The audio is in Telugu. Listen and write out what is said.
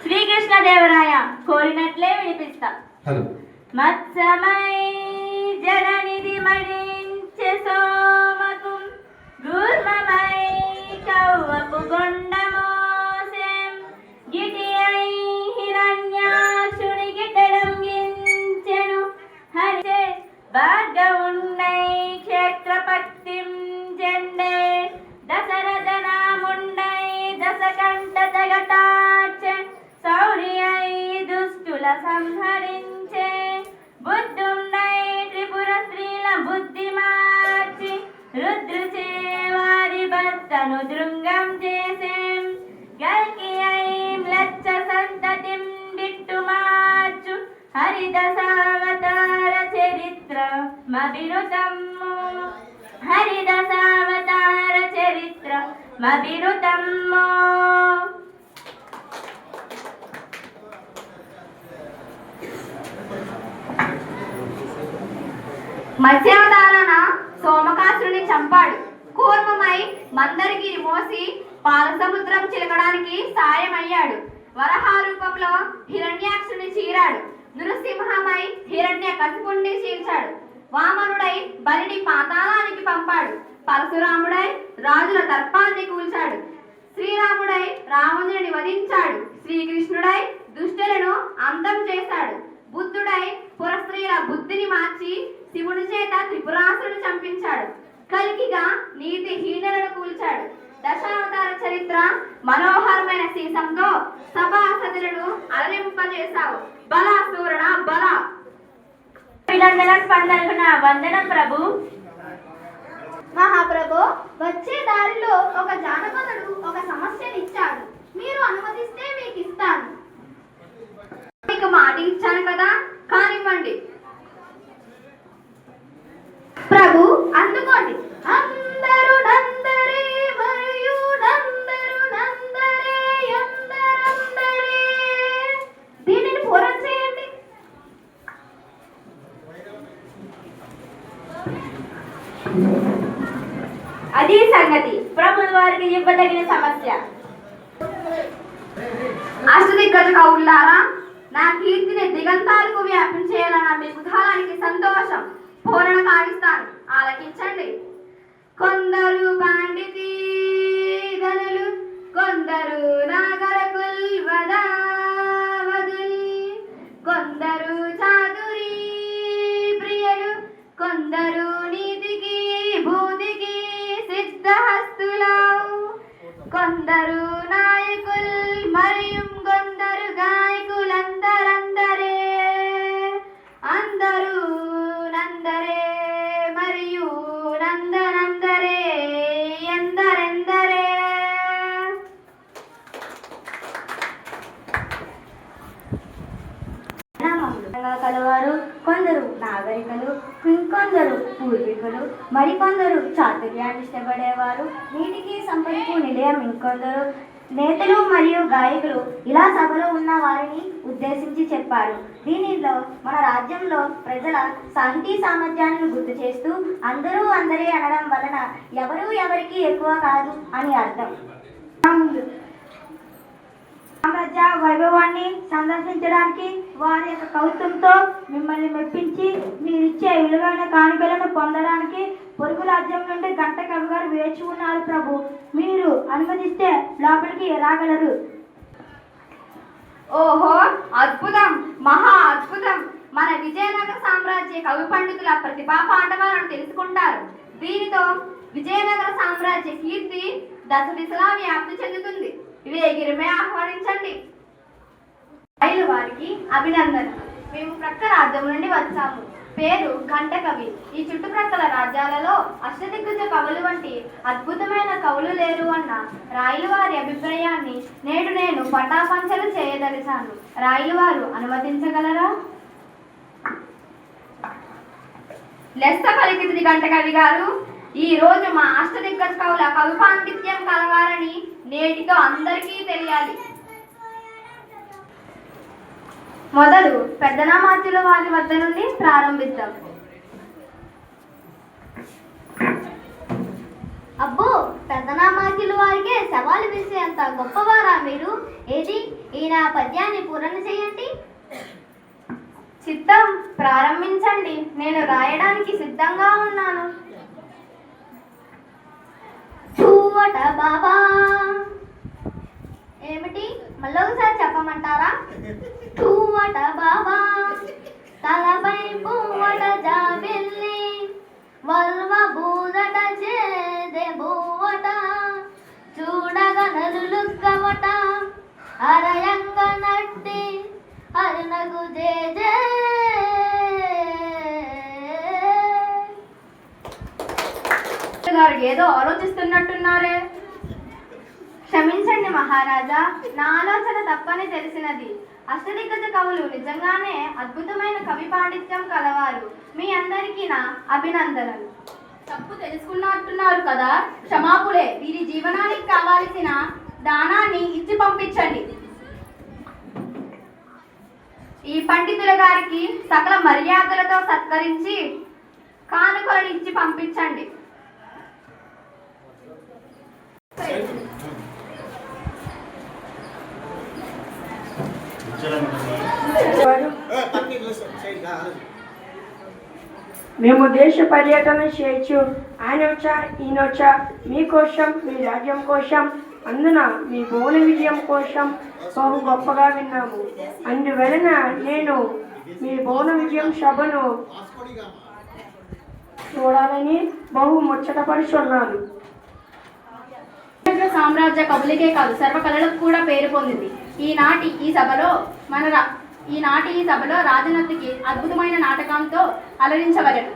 శ్రీకృష్ణదేవరాయ కోరినట్లే వినిపిస్తా. మత్సమై జలనిధి మడించె సోమకు గూర్మమై కవ్వపు గొండమోసెం గిటి అయి హిరణ్యాక్షుని గిటడంగించెను హరిచే భార్గవుండై క్షేత్రపక్తిం జెండే దశరథనాముండై దశకంఠ జగటార్చె సౌర్యై దుష్టుల సంహరించే బుద్ధుండై త్రిపుర స్త్రీల బుద్ధి మార్చి రుద్రుచే వారి భర్తను దృంగం చేసేం గల్కి అయి మ్లచ్చ సంతతిం దిట్టు మార్చు హరిదశావతార చరిత్ర మభిరుతమ్ము హరిదశావతార చరిత్ర మభిరుతమ్ము. మత్స్యావతారాన సోమకాసురుని చంపాడు. కూర్మమై మందరగిరి మోసి పాలసముద్రం చిలకడానికి సాయమయ్యాడు. వరహారూపంలో హిరణ్యాక్షుని చీరాడు. నృసింహమై హిరణ్య కశిపుణ్ణి చీల్చాడు. వామనుడై బలిని పాతాళానికి పంపాడు. పరశురాముడై రాజుల దర్పాన్ని కూల్చాడు. శ్రీరాముడై రావణుని వధించాడు. శ్రీకృష్ణుడై దుష్టులను అంతం చేశాడు. బుద్ధుడై పురస్త్రీల బుద్ధిని మార్చి శివుడి చేత త్రిపురాసురుని చంపించాడు. కల్కిగా నీతిహీనులను కూల్చాడు. దశావతార చరిత్ర మనోహరమైన సీసంతో సభాసదులను అలరింపజేశావు. బలా సూరణ బల. అభినందన స్పందన వందనం ప్రభు. మహాప్రభు, వచ్చే దారిలో ఒక జానపదుడు ఒక సమస్యను ఇచ్చాడు. మీరు అనుమతిస్తే మీకు ఇస్తాను. మీకు మాట ఇచ్చాను కదా, కానివ్వండి. ప్రభు, అందుకోండి. అందరూ నందరే మరియు నందరూ నందరే అందరందరే. దీనిని పూర్వం చేయండి. అది సంగతి. ప్రభుల వారికి ఇవ్వదగిన సమస్య. అష్టదిగ్గజ కవులారా, నా కీర్తిని దిగంతాలకు వ్యాపించేయాలన్న మీ కుతూహలానికి సంతోషం. పూరణ కావిస్తాను, ఆలకించండి. కొందరు పాండితీ ధనులు, కొందరు నాగరకుల్ వదావదుల్, కొందరు చాతురీ ప్రియలు, కొందరు నీతికి భూతికి సిద్ధహస్తులవు, కొందరు నాయకుల్ మరియు కొందరు గాయకులందరందరే. అందరూ నందరే మరియు నందనందరే ఎందరెందరే. కలవారు కొందరు నాగరికులు, ఇంకొందరు పూర్వీకులు, మరికొందరు చాతుర్యాన్ని ఇష్టపడేవారు, నీటికి సంపదకు నిలయం ఇంకొందరు నేతలు మరియు గాయకులు ఇలా సభలో ఉన్న వారిని ఉద్దేశించి చెప్పారు. దీనిలో మన రాజ్యంలో ప్రజల సాహితీ సామర్థ్యాన్ని గుర్తు చేస్తూ అందరూ అందరే అనడం వలన ఎవరూ ఎవరికి ఎక్కువ కాదు అని అర్థం. సామ్రాజ్య వైభవాన్ని సందర్శించడానికి వారి యొక్క కౌతుకంతో మిమ్మల్ని మెప్పించి మీరిచ్చే విలువైన కానుకలను పొందడానికి పొరుగు రాజ్యం నుండి గంట కవి గారు వేచి ఉన్నారు ప్రభు. మీరు అనుమతిస్తే లోపలికి రాగలరు. ఓహో, అద్భుతం, మహా అద్భుతం. మన విజయనగర సామ్రాజ్య కవి పండితుల ప్రతిభా పాండవాలను తెలుసుకుంటారు. దీనితో విజయనగర సామ్రాజ్య కీర్తి దశ దిశలా వ్యాప్తి చెందుతుంది. వేగిరమే ఆహ్వానించండి. రైలు వారికి అభినందన. మేము ప్రక్క రాజ్యం నుండి వచ్చాము. పేరు గంటకవి. ఈ చుట్టుప్రక్కల రాజ్యాలలో అష్టదిగ్గజ కవులు వంటి అద్భుతమైన కవులు లేరు అన్న రాయలు వారి అభిప్రాయాన్ని నేడు నేను పటాపంచలు చేయదలిచాను. రాయలు వారు అనుమతించగలరా? లెస్స పలికింది గంటకవి గారు. ఈ రోజు మా అష్టదిగ్గజ కవుల కవి పాండిత్యం కలవారని నేటితో అందరికీ తెలియాలి. మొదలు పెద్దనామాత్యుల వారి వద్ద నుండి ప్రారంభిద్దాం. అబ్బో పెద్దనామాకిలు వారికే సవాలు విసిరేంత గొప్పవారా మీరు? ఏది ఈయన పద్యాన్ని పూరణ చేయండి. చిత్తం, ప్రారంభించండి. నేను రాయడానికి సిద్ధంగా ఉన్నాను. చూవట బాబా. ఏమిటి? మళ్ళీ ఒకసారి చెప్పమంటారా? చూవట బాబా తలపై పువ్వట జాబిల్లి వల్వ బూదట చేదే బూవట చూడగ నలులుక్కవట అరయంగ నట్టి అరునగు జే గారు ఏదో ఆలోచిస్తున్నట్టున్నారే. క్షమించండి మహారాజా, నా ఆలోచన తప్పని తెలిసినది. అష్టదిగ్గజ కవులు నిజంగానే అద్భుతమైన కవి పాండిత్యం కలవారు. మీ అందరికీ నా అభినందనలు. తప్పు తెలుసుకున్నట్టున్నారు కదా, క్షమాపులే. వీరి జీవనానికి కావాల్సిన దానాన్ని ఇచ్చి పంపించండి. ఈ పండితుల గారికి సకల మర్యాదలతో సత్కరించి కానుకలను ఇచ్చి పంపించండి. మేము దేశ పర్యటన చేయొచ్చు. ఆయన వచ్చా ఈయన వచ్చా మీకోసం, మీ రాజ్యం కోసం, అందున మీ భువన విజయం కోసం బహు గొప్పగా విన్నాము. అందువలన నేను మీ భువన విజయం సభను చూడాలని బహు ముచ్చటపరుచున్నాను. సామ్రాజ్య కవులకే కాదు, సర్వకళలకు కూడా పేరు పొందింది. ఈనాటి ఈ సభలో రాజనత్తికి అద్భుతమైన నాటకంతో అలరించవలెను.